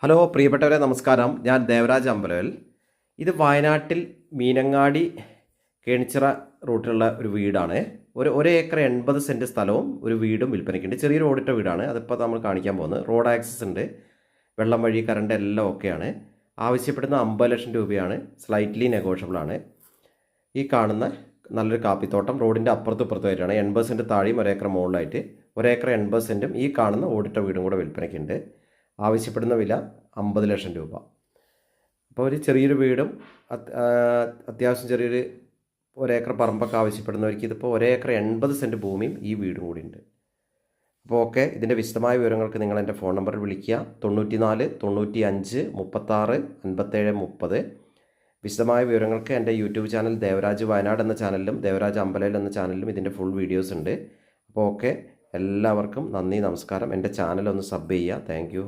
Hello പ്രിയപ്പെട്ടവരെ, നമസ്കാരം. ഞാൻ ദേവരാജ് അമ്പലവൽ. ഇത് വയനാട്ടിൽ മീനങ്ങാടി കേണിച്ചിറ റൂട്ടിലുള്ള ഒരു വീടാണ്. ഒരു ഏക്കർ 80 സെൻറ്റ് സ്ഥലവും ഒരു വീടും വിൽപ്പനയ്ക്കുണ്ട്. ചെറിയൊരു ഓടിട്ട വീടാണ്. അതിപ്പോൾ നമ്മൾ കാണിക്കാൻ പോകുന്നത്. റോഡ് ആക്സസ് ഉണ്ട്, വെള്ളം വഴി കറണ്ട് എല്ലാം ഓക്കെയാണ്. ആവശ്യപ്പെടുന്ന 50 ലക്ഷം രൂപയാണ്. സ്ലൈറ്റ്ലി നെഗോഷ്യബിൾ ആണ്. ഈ കാണുന്ന നല്ലൊരു കാപ്പിത്തോട്ടം റോഡിൻ്റെ അപ്പുറത്തും ഇപ്പുറത്തുമായിട്ടാണ്. 80 സെൻറ്റ് താഴെയും ഒരേക്കർ മുകളിലായിട്ട്. ഒരേക്കർ 80 സെൻറ്റും ഈ കാണുന്ന ഓടിട്ട വീടും കൂടെ വിൽപ്പനയ്ക്കുണ്ട്. ആവശ്യപ്പെടുന്ന വില 50 ലക്ഷം രൂപ. അപ്പോൾ ഒരു ചെറിയൊരു വീടും അത്യാവശ്യം ചെറിയൊരു ഒരേക്കർ പറമ്പൊക്കെ ആവശ്യപ്പെടുന്നവർക്ക് ഇതിപ്പോൾ ഒരേക്കർ 80 സെൻറ്റ് ഭൂമിയും ഈ വീടും കൂടി ഉണ്ട്. അപ്പോൾ ഓക്കെ, ഇതിൻ്റെ വിശദമായ വിവരങ്ങൾക്ക് നിങ്ങൾ എൻ്റെ ഫോൺ നമ്പറിൽ വിളിക്കുക. 94 95 36 57 30. വിശദമായ വിവരങ്ങൾക്ക് എൻ്റെ യൂട്യൂബ് ചാനൽ ദേവരാജ് വയനാട് എന്ന ചാനലിലും ദേവരാജ് അമ്പലയിൽ എന്ന ചാനലിലും ഇതിൻ്റെ ഫുൾ വീഡിയോസ് ഉണ്ട്. അപ്പോൾ ഓക്കെ, എല്ലാവർക്കും നന്ദി, നമസ്കാരം. എൻ്റെ ചാനൽ ഒന്ന് സബ് ചെയ്യുക. Thank you.